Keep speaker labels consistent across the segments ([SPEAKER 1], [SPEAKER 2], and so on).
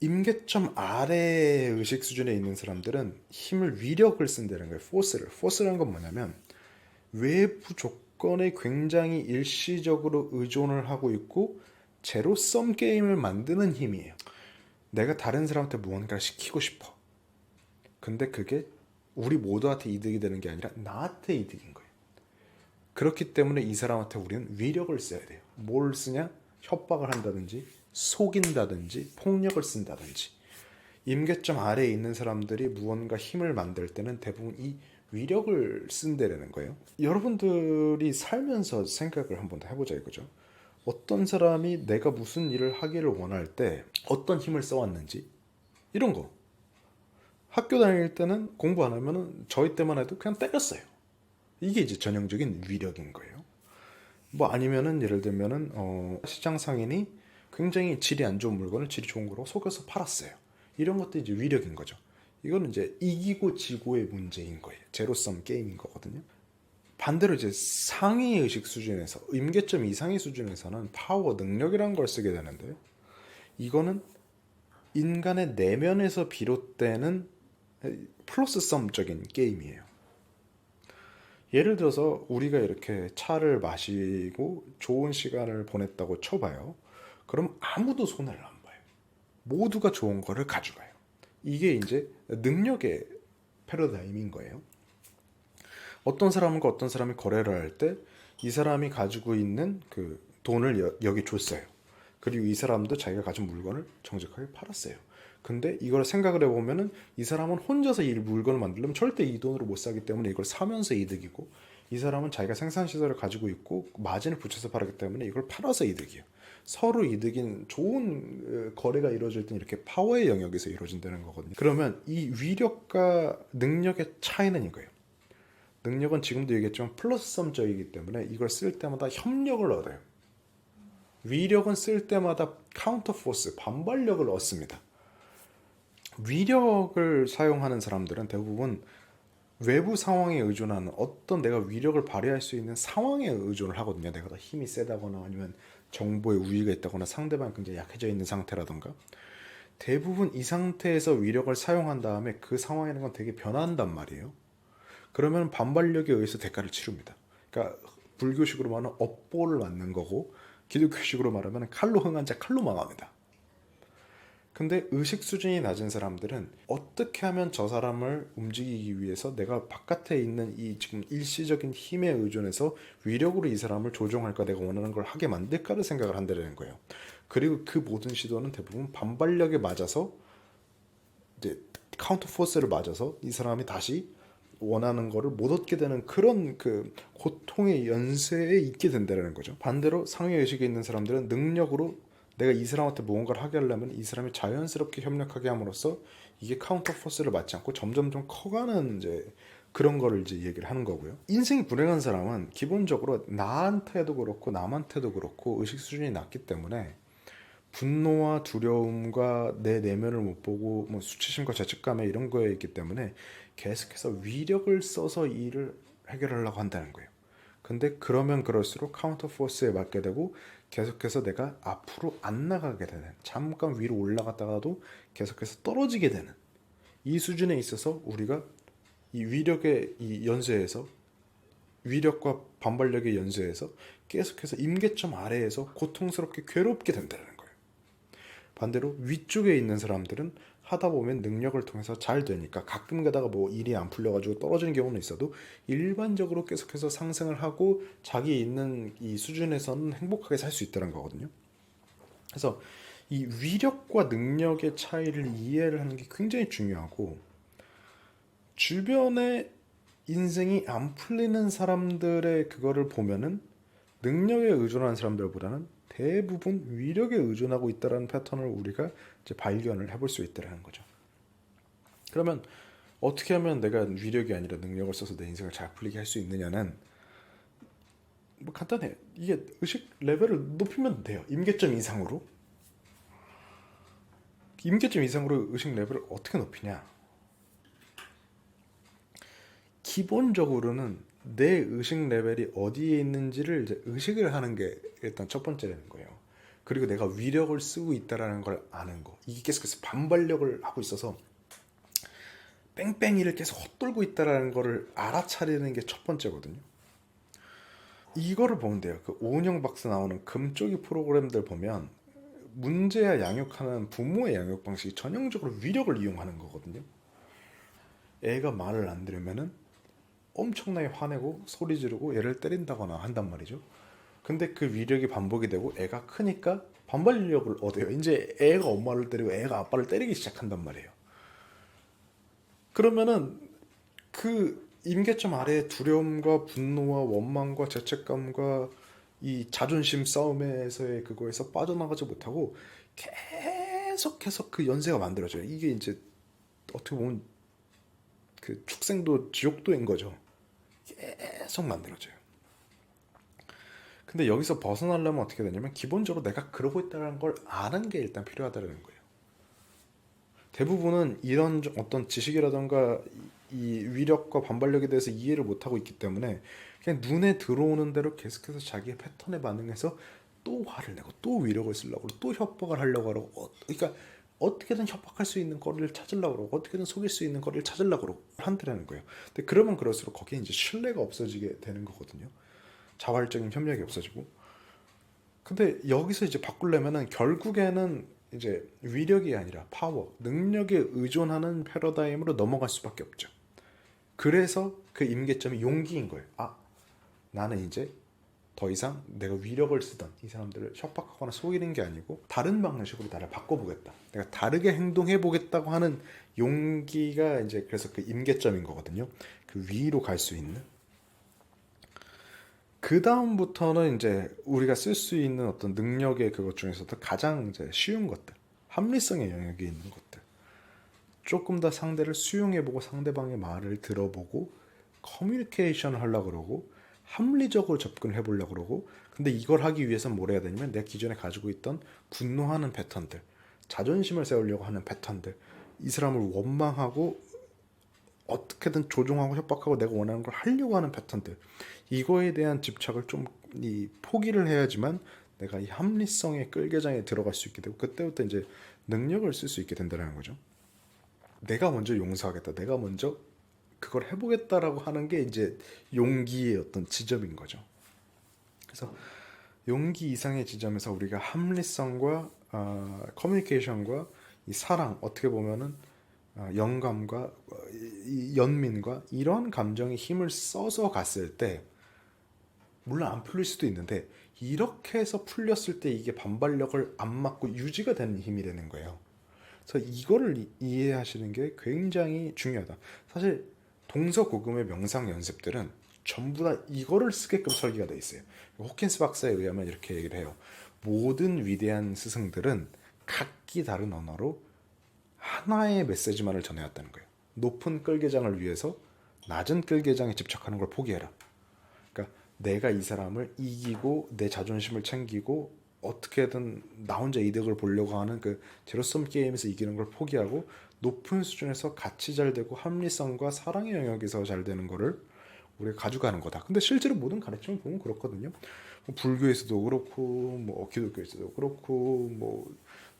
[SPEAKER 1] 임계점 아래의 의식 수준에 있는 사람들은 힘을 위력을 쓴다는 거예요. 포스라는 건 뭐냐면 외부 조건에 굉장히 일시적으로 의존을 하고 있고 제로섬 게임을 만드는 힘이에요. 내가 다른 사람한테 무언가를 시키고 싶어. 근데 그게 우리 모두한테 이득이 되는 게 아니라 나한테 이득인 거예요. 그렇기 때문에 이 사람한테 우리는 위력을 써야 돼요. 뭘 쓰냐? 협박을 한다든지 속인다든지 폭력을 쓴다든지. 임계점 아래에 있는 사람들이 무언가 힘을 만들 때는 대부분 이 위력을 쓴다는 거예요. 여러분들이 살면서 생각을 한번 해보자 이거죠. 어떤 사람이 내가 무슨 일을 하기를 원할 때 어떤 힘을 써왔는지 이런 거. 학교 다닐 때는 공부 안 하면은 저희 때만 해도 그냥 때렸어요. 이게 이제 전형적인 위력인 거예요. 뭐 아니면은 예를 들면은 시장 상인이 굉장히 질이 안 좋은 물건을 질이 좋은 거로 속여서 팔았어요. 이런 것도 이제 위력인 거죠. 이거는 이제 이기고 지고의 문제인 거예요. 제로섬 게임인 거거든요. 반대로 이제 상위 의식 수준에서 임계점 이상의 수준에서는 파워 능력이라는 걸 쓰게 되는데요. 이거는 인간의 내면에서 비롯되는 플러스썸적인 게임이에요. 예를 들어서 우리가 이렇게 차를 마시고 좋은 시간을 보냈다고 쳐봐요. 그럼 아무도 손해를 안 봐요. 모두가 좋은 거를 가져가요. 이게 이제 능력의 패러다임인 거예요. 어떤 사람과 어떤 사람이 거래를 할 때 이 사람이 가지고 있는 그 돈을 여기 줬어요. 그리고 이 사람도 자기가 가진 물건을 정직하게 팔았어요. 근데 이걸 생각을 해보면은 이 사람은 혼자서 이 물건을 만들려면 절대 이 돈으로 못 사기 때문에 이걸 사면서 이득이고, 이 사람은 자기가 생산시설을 가지고 있고 마진을 붙여서 팔았기 때문에 이걸 팔아서 이득이에요. 서로 이득인 좋은 거래가 이루어질 땐 이렇게 파워의 영역에서 이루어진다는 거거든요. 그러면 이 위력과 능력의 차이는 이거예요. 능력은 지금도 얘기했지만 플러스섬적이기 때문에 이걸 쓸 때마다 협력을 얻어요. 위력은 쓸 때마다 카운터 포스, 반발력을 얻습니다. 위력을 사용하는 사람들은 대부분 외부 상황에 의존하는 어떤 내가 위력을 발휘할 수 있는 상황에 의존을 하거든요. 내가 더 힘이 세다거나 아니면 정보에 우위가 있다거나 상대방이 굉장히 약해져 있는 상태라던가. 대부분 이 상태에서 위력을 사용한 다음에 그 상황이라는 건 되게 변한단 말이에요. 그러면 반발력에 의해서 대가를 치릅니다. 그러니까 불교식으로 말하면 업보를 맞는 거고, 기독교식으로 말하면 칼로 흥한 자 칼로 망합니다. 근데 의식 수준이 낮은 사람들은 어떻게 하면 저 사람을 움직이기 위해서 내가 바깥에 있는 이 지금 일시적인 힘에 의존해서 위력으로 이 사람을 조종할까, 내가 원하는 걸 하게 만들까를 생각을 한다는 거예요. 그리고 그 모든 시도는 대부분 반발력에 맞아서 이제 카운터 포스를 맞아서 이 사람이 다시 원하는 거를 못 얻게 되는 그런 그 고통의 연쇄에 있게 된다는 거죠. 반대로 상위 의식에 있는 사람들은 능력으로 내가 이 사람한테 무언가를 하게 하려면 이 사람이 자연스럽게 협력하게 함으로써 이게 카운터 포스를 맞지 않고 점점 좀 커가는 이제 그런 거를 이제 얘기를 하는 거고요. 인생이 불행한 사람은 기본적으로 나한테도 그렇고 남한테도 그렇고 의식 수준이 낮기 때문에 분노와 두려움과 내 내면을 못 보고 뭐 수치심과 죄책감에 이런 거에 있기 때문에 계속해서 위력을 써서 일을 해결하려고 한다는 거예요. 근데 그러면 그럴수록 카운터 포스에 맞게 되고 계속해서 내가 앞으로 안 나가게 되는, 잠깐 위로 올라갔다가도 계속해서 떨어지게 되는 이 수준에 있어서 우리가 이 위력의 이 연쇄에서, 위력과 반발력의 연쇄에서 계속해서 임계점 아래에서 고통스럽게 괴롭게 된다는 거예요. 반대로 위쪽에 있는 사람들은 하다 보면 능력을 통해서 잘 되니까 가끔 가다가 뭐 일이 안 풀려가지고 떨어지는 경우는 있어도 일반적으로 계속해서 상승을 하고 자기 있는 이 수준에서는 행복하게 살 수 있다는 거거든요. 그래서 이 위력과 능력의 차이를 이해를 하는 게 굉장히 중요하고, 주변에 인생이 안 풀리는 사람들의 그거를 보면은 능력에 의존하는 사람들보다는 대부분 위력에 의존하고 있다는 패턴을 우리가 이제 발견을 해볼 수 있다는 거죠. 그러면 어떻게 하면 내가 위력이 아니라 능력을 써서 내 인생을 잘 풀리게 할 수 있느냐는 뭐 간단해요. 이게 의식 레벨을 높이면 돼요. 임계점 이상으로. 임계점 이상으로 의식 레벨을 어떻게 높이냐? 기본적으로는 내 의식 레벨이 어디에 있는지를 이제 의식을 하는 게 일단 첫 번째라는 거예요. 그리고 내가 위력을 쓰고 있다라는 걸 아는 거. 이게 계속해서 반발력을 하고 있어서 뺑뺑이를 계속 헛돌고 있다라는 거를 알아차리는 게 첫 번째거든요. 이거를 보면 돼요. 그 오은영 박사 나오는 금쪽이 프로그램들 보면 문제야 양육하는 부모의 양육 방식이 전형적으로 위력을 이용하는 거거든요. 애가 말을 안 들으면은 엄청나게 화내고 소리 지르고 얘를 때린다거나 한단 말이죠. 근데 그 위력이 반복이 되고 애가 크니까 반발력을 얻어요. 이제 애가 엄마를 때리고 애가 아빠를 때리기 시작한단 말이에요. 그러면은 그 임계점 아래의 두려움과 분노와 원망과 죄책감과 이 자존심 싸움에서의 그거에서 빠져나가지 못하고 계속해서 그 연쇄가 만들어져요. 이게 이제 어떻게 보면 그 축생도 지옥도인 거죠. 계속 만들어져요. 근데 여기서 벗어나려면 어떻게 되냐면 기본적으로 내가 그러고 있다는 걸 아는 게 일단 필요하다는 거예요. 대부분은 이런 어떤 지식이라던가 이 위력과 반발력에 대해서 이해를 못하고 있기 때문에 그냥 눈에 들어오는 대로 계속해서 자기의 패턴에 반응해서 또 화를 내고 또 위력을 쓰려고 그러고 또 협박을 하려고 하고 그러니까 어떻게든 협박할 수 있는 거리를 찾으려고 그러고 어떻게든 속일 수 있는 거리를 찾으려고 그러고 한다는 거예요. 근데 그러면 그럴수록 거기에 이제 신뢰가 없어지게 되는 거거든요. 자발적인 협력이 없어지고. 근데 여기서 이제 바꾸려면은 결국에는 이제 위력이 아니라 파워, 능력에 의존하는 패러다임으로 넘어갈 수밖에 없죠. 그래서 그 임계점이 용기인 거예요. 아, 나는 이제 더 이상 내가 위력을 쓰던 이 사람들을 협박하거나 속이는 게 아니고 다른 방식으로 나를 바꿔보겠다. 내가 다르게 행동해보겠다고 하는 용기가 이제 그래서 그 임계점인 거거든요. 그 위로 갈 수 있는. 그 다음부터는 이제 우리가 쓸 수 있는 어떤 능력의 그것 중에서도 가장 이제 쉬운 것들, 합리성의 영역에 있는 것들. 조금 더 상대를 수용해보고 상대방의 말을 들어보고 커뮤니케이션을 하려고 그러고 합리적으로 접근을 해보려고 그러고 근데 이걸 하기 위해서는 뭘 해야 되냐면 내가 기존에 가지고 있던 분노하는 패턴들, 자존심을 세우려고 하는 패턴들, 이 사람을 원망하고 어떻게든 조종하고 협박하고 내가 원하는 걸 하려고 하는 패턴들 이거에 대한 집착을 좀 포기를 해야지만 내가 이 합리성의 끌개장에 들어갈 수 있게 되고 그때부터 이제 능력을 쓸 수 있게 된다는 거죠. 내가 먼저 용서하겠다. 내가 먼저 그걸 해보겠다라고 하는 게 이제 용기의 어떤 지점인 거죠. 그래서 용기 이상의 지점에서 우리가 합리성과 커뮤니케이션과 이 사랑 어떻게 보면은 영감과 이 연민과 이런 감정의 힘을 써서 갔을 때 물론 안 풀릴 수도 있는데 이렇게 해서 풀렸을 때 이게 반발력을 안 맞고 유지가 되는 힘이 되는 거예요. 그래서 이거를 이해하시는 게 굉장히 중요하다. 사실 동서고금의 명상 연습들은 전부 다 이거를 쓰게끔 설계가 되어 있어요. 호킨스 박사에 의하면 이렇게 얘기를 해요. 모든 위대한 스승들은 각기 다른 언어로 하나의 메시지만을 전해왔다는 거예요. 높은 끌개장을 위해서 낮은 끌개장에 집착하는 걸 포기해라. 그러니까 내가 이 사람을 이기고 내 자존심을 챙기고 어떻게든 나 혼자 이득을 보려고 하는 그 제로섬 게임에서 이기는 걸 포기하고 높은 수준에서 같이 잘 되고 합리성과 사랑의 영역에서 잘 되는 거를 우리가 가져가는 거다. 근데 실제로 모든 가르침을 보면 그렇거든요. 뭐 불교에서도 그렇고 뭐 기독교에서도 그렇고 뭐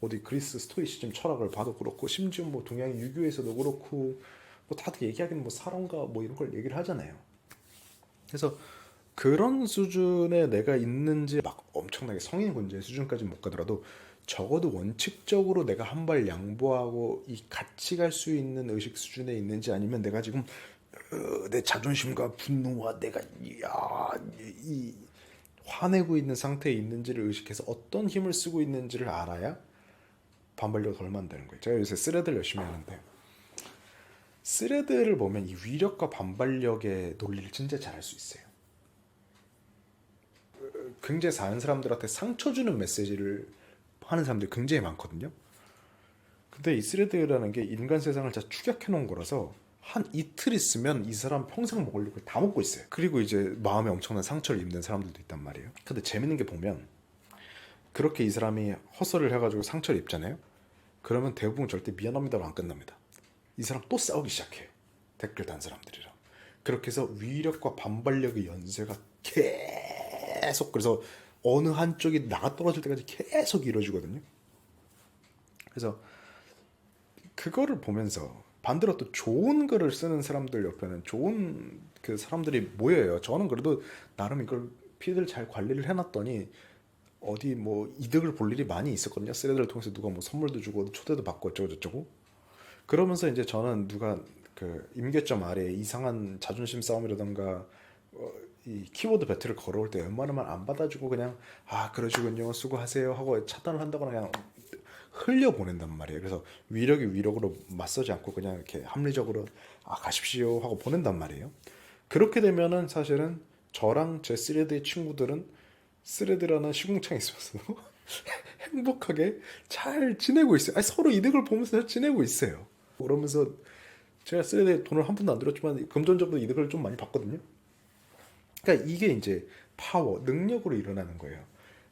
[SPEAKER 1] 어디 그리스 스토이시즘 철학을 봐도 그렇고 심지어 뭐 동양 유교에서도 그렇고 뭐 다들 얘기하기는 뭐 사랑과 뭐 이런 걸 얘기를 하잖아요. 그래서 그런 수준에 내가 있는지 막 엄청나게 성인 군자의 수준까지 못 가더라도 적어도 원칙적으로 내가 한 발 양보하고 이 같이 갈 수 있는 의식 수준에 있는지 아니면 내가 지금 내 자존심과 분노와 내가 이 화내고 있는 상태에 있는지를 의식해서 어떤 힘을 쓰고 있는지를 알아야 반발력이 덜 만드는 거예요. 제가 요새 스레드를 열심히 하는데 스레드를 보면 이 위력과 반발력의 논리를 진짜 잘할 수 있어요. 굉장히 사는 사람들한테 상처 주는 메시지를 하는 사람들이 굉장히 많거든요. 근데 이 스레드라는 게 인간 세상을 다 축약해 놓은 거라서 한 이틀 있으면 이 사람 평생 먹을 걸 다 먹고 있어요. 그리고 이제 마음에 엄청난 상처를 입는 사람들도 있단 말이에요. 근데 재밌는 게 보면 그렇게 이 사람이 헛소리를 해가지고 상처를 입잖아요. 그러면 대부분 절대 미안합니다로 안 끝납니다. 이 사람 또 싸우기 시작해요. 댓글 단 사람들이랑. 그렇게 해서 위력과 반발력의 연쇄가 계속 그래서 어느 한쪽이 나가 떨어질 때까지 계속 이뤄주거든요. 그래서 그거를 보면서 반대로 또 좋은 글을 쓰는 사람들 옆에는 좋은 그 사람들이 모여요. 저는 그래도 나름 이걸 피드를 잘 관리를 해놨더니 어디 뭐 이득을 볼 일이 많이 있었거든요. 스레드를 통해서 누가 뭐 선물도 주고 초대도 받고 어쩌고 저쩌고. 그러면서 이제 저는 누가 그 임계점 아래 이상한 자존심 싸움이라던가 이 키워드 배틀을 걸어올 때 웬만하면 안 받아주고 그냥 아 그러시군요 수고하세요 하고 차단을 한다거나 그냥 흘려 보낸단 말이에요. 그래서 위력이 위력으로 맞서지 않고 그냥 이렇게 합리적으로 아 가십시오 하고 보낸단 말이에요. 그렇게 되면은 사실은 저랑 제 스레드의 친구들은 스레드라는 시궁창에 있어서 행복하게 잘 지내고 있어요. 아니, 서로 이득을 보면서 잘 지내고 있어요. 그러면서 제가 스레드에 돈을 한 푼도 안 들었지만 금전적으로 이득을 좀 많이 봤거든요. 그러니까 이게 이제 파워, 능력으로 일어나는 거예요.